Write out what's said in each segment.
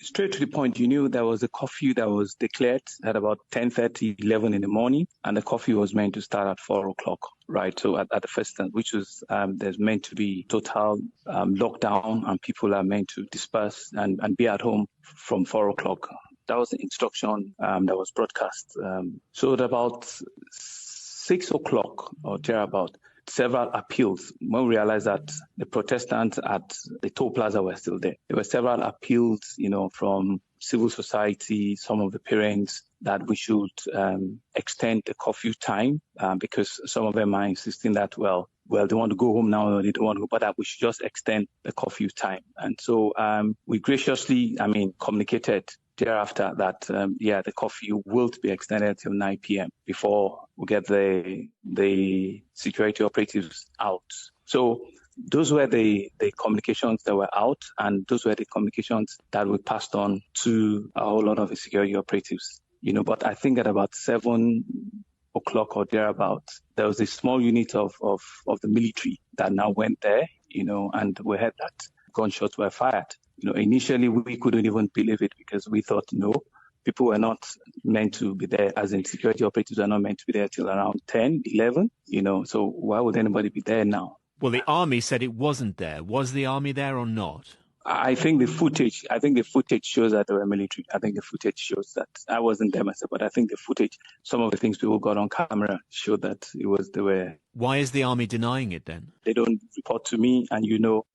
Straight to the point, you knew there was a curfew that was declared at about 10:30, 11 in the morning, and the curfew was meant to start at 4 o'clock, right? So at the first time, which was, there's meant to be total lockdown, and people are meant to disperse and be at home from 4 o'clock. That was the instruction that was broadcast. So at about 6 o'clock or thereabout, several appeals. When we realized that the Protestants at the toll plaza were still there, there were several appeals, from civil society, some of the parents, that we should extend the curfew time because some of them are insisting that, well, they want to go home now, or they don't want to go, but that we should just extend the curfew time. And so we graciously, communicated thereafter that, the curfew will be extended till 9 p.m. before we get the security operatives out. So those were the communications that were out, and those were the communications that we passed on to a whole lot of the security operatives. But I think at about 7 o'clock or thereabout, there was a small unit of the military that now went there, and we heard that gunshots were fired. Initially we couldn't even believe it because we thought, no, people were not meant to be there, as in security operatives are not meant to be there till around 10, 11, so why would anybody be there now? Well, the army said it wasn't there. Was the army there or not? I think the footage shows that they were military. I think the footage shows that. I wasn't there myself, but I think the footage, some of the things people got on camera showed that they were. Why is the army denying it then? They don't report to me, and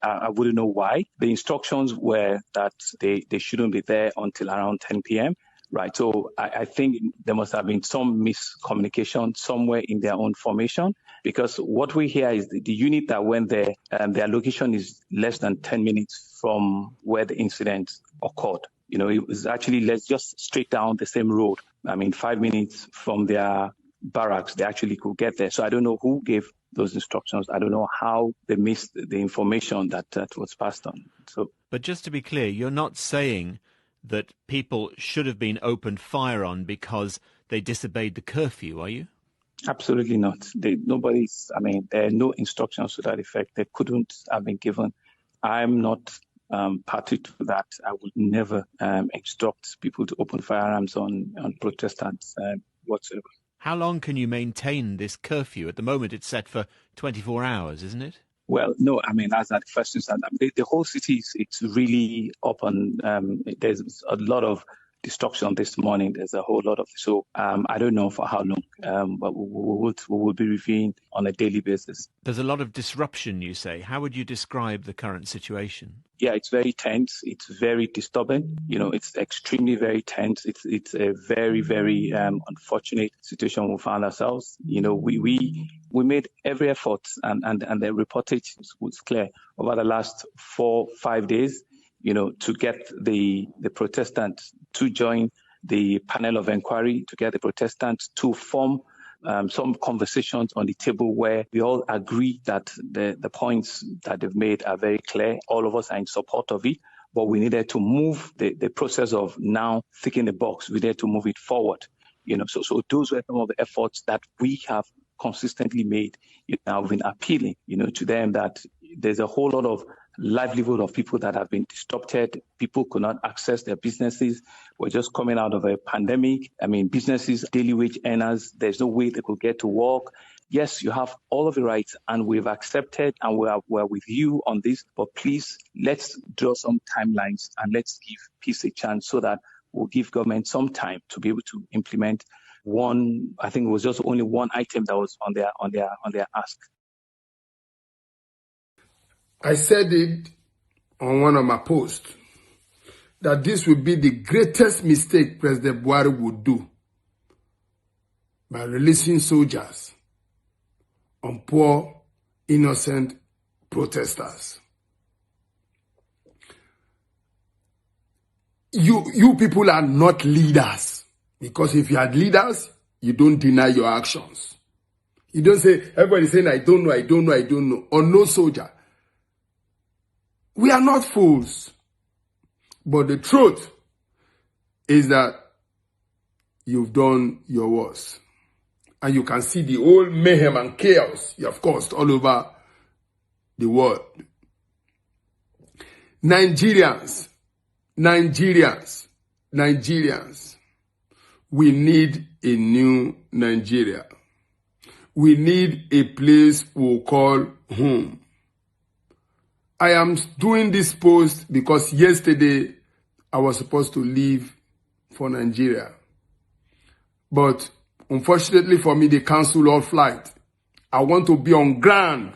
I wouldn't know why. The instructions were that they shouldn't be there until around 10 p.m. Right. So I think there must have been some miscommunication somewhere in their own formation, because what we hear is the unit that went there, their location is less than 10 minutes from where the incident occurred. It was actually just straight down the same road. 5 minutes from their barracks, they actually could get there. So I don't know who gave those instructions. I don't know how they missed the information that was passed on. So, but just to be clear, you're not saying that people should have been opened fire on because they disobeyed the curfew, are you? Absolutely not. There are no instructions to that effect. They couldn't have been given. I'm not party to that. I would never instruct people to open firearms on Protestants whatsoever. How long can you maintain this curfew? At the moment, it's set for 24 hours, isn't it? Well, no, that's not the first instance. The whole city it's really up on. There's a lot of destruction this morning. There's a whole lot of. So I don't know for how long, but we will be reviewing on a daily basis. There's a lot of disruption, you say. How would you describe the current situation? Yeah, it's very tense. It's very disturbing. It's extremely very tense. It's a very, very unfortunate situation we found ourselves. We made every effort, and the reportage was clear over the last 4-5 days, to get the Protestants to join the panel of inquiry, to get the Protestants to form some conversations on the table where we all agree that the points that they've made are very clear. All of us are in support of it, but we needed to move the process of now ticking the box. We needed to move it forward. So those were some of the efforts that we have consistently made. I've been appealing, to them that there's a whole lot of livelihood of people that have been disrupted. People could not access their businesses. We're just coming out of a pandemic. Businesses, daily wage earners, there's no way they could get to work. Yes, you have all of the rights, and we've accepted, and we're with you on this. But please, let's draw some timelines, and let's give peace a chance so that we'll give government some time to be able to implement one. I think it was just only one item that was on their ask. I said it on one of my posts that this would be the greatest mistake President Buhari would do by releasing soldiers on poor, innocent protesters. You people are not leaders, because if you are leaders, you don't deny your actions. You don't say, everybody's saying, I don't know, or no soldier. We are not fools. But the truth is that you've done your worst. And you can see the whole mayhem and chaos you have caused all over the world. Nigerians, Nigerians, we need a new Nigeria. We need a place we'll call home. I am doing this post because yesterday I was supposed to leave for Nigeria. But unfortunately for me, they canceled all flight. I want to be on ground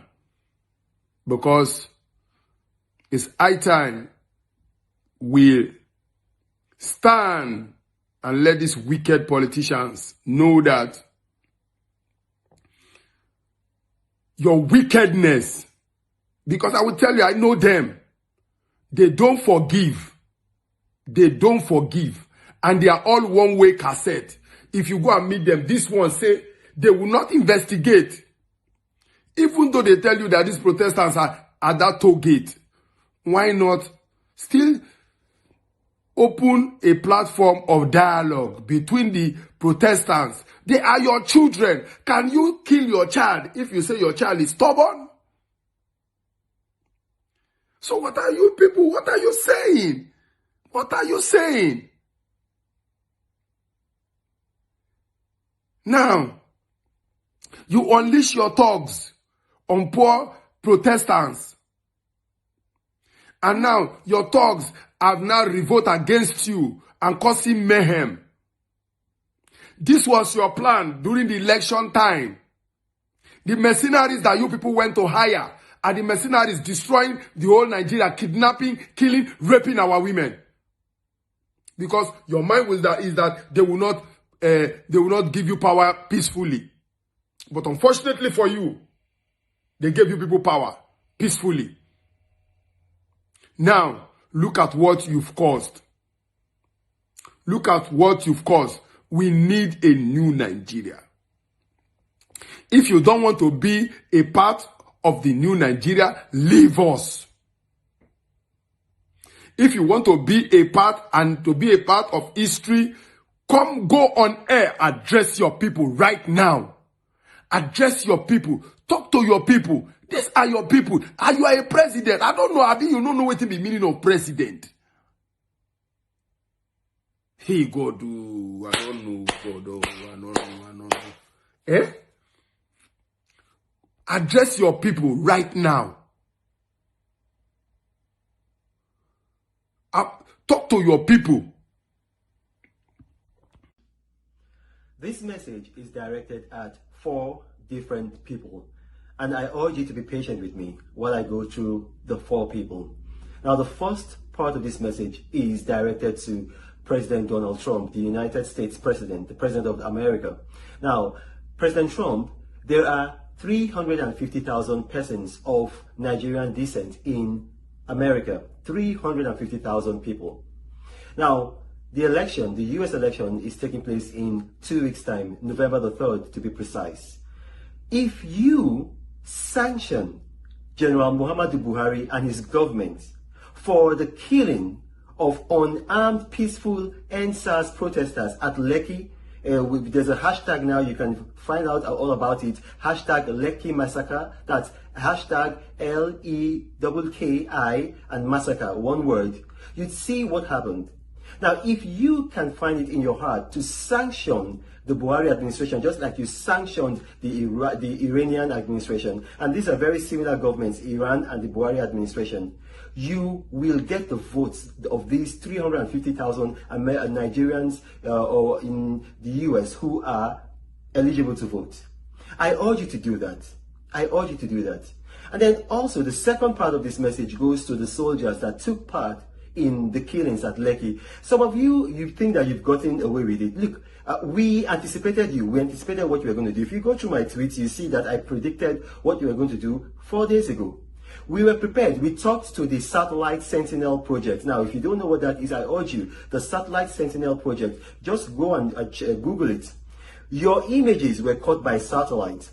because it's high time we stand and let these wicked politicians know that your wickedness, because I will tell you, I know them, they don't forgive. They don't forgive. And they are all one-way cassette. If you go and meet them, this one say they will not investigate. Even though they tell you that these protesters are at that toll gate, why not still open a platform of dialogue between the protestants? They are your children. Can you kill your child if you say your child is stubborn? So what are you people? What are you saying? What are you saying? Now, you unleash your thugs on poor protestants. And now your thugs have now revolt against you and causing mayhem. This was your plan during the election time. The mercenaries that you people went to hire are the mercenaries destroying the whole Nigeria, kidnapping, killing, raping our women. Because your mind is that they will not give you power peacefully. But unfortunately for you, they gave you people power peacefully. Now, look at what you've caused. Look at what you've caused. We need a new Nigeria. If you don't want to be a part of the new Nigeria, leave us. If you want to be a part of history, come go on air, address your people right now. Address your people. Talk to your people. These are your people. Are you a president? I don't know. I mean, you don't know what the meaning of president. Hey, God, I don't know. God, I don't know. Eh? Address your people right now. Talk to your people. This message is directed at 4 different people, and I urge you to be patient with me while I go through the 4 people. Now, the first part of this message is directed to President Donald Trump, the United States President, the President of America. Now, President Trump, there are 350,000 persons of Nigerian descent in America. 350,000 people. Now, the election, the US election, is taking place in 2 weeks' time, November the 3rd to be precise. If you sanction General Muhammadu Buhari and his government for the killing of unarmed, peaceful EndSARS protesters at Lekki, there's a hashtag now, you can find out all about it, hashtag Lekki Massacre, that's hashtag LEKKI and massacre, one word. You'd see what happened. Now, if you can find it in your heart to sanction the Buhari administration, just like you sanctioned the Iranian administration, and these are very similar governments, Iran and the Buhari administration, you will get the votes of these 350,000 Nigerians or in the US who are eligible to vote. I urge you to do that. I urge you to do that. And then also the second part of this message goes to the soldiers that took part in the killings at Lekki. Some of you think that you've gotten away with it. Look, we anticipated you. We anticipated what you were going to do. If you go through my tweets, you see that I predicted what you were going to do 4 days ago. We were prepared. We talked to the Satellite Sentinel project. Now, if you don't know what that is, I urge you, the Satellite Sentinel project, just go and Google it. Your images were caught by satellite.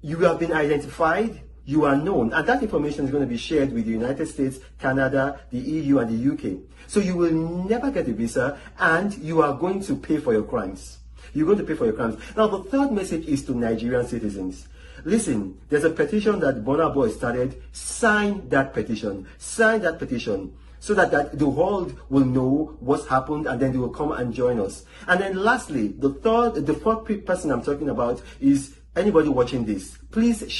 You have been identified. You are known, and that information is going to be shared with the United States, Canada, the EU, and the UK. So you will never get a visa, and you are going to pay for your crimes. You're going to pay for your crimes. Now, the third message is to Nigerian citizens. Listen, there's a petition that Burna Boy started. Sign that petition. Sign that petition. so that the world will know what's happened, and then they will come and join us. And then lastly, the fourth person I'm talking about is anybody watching this. Please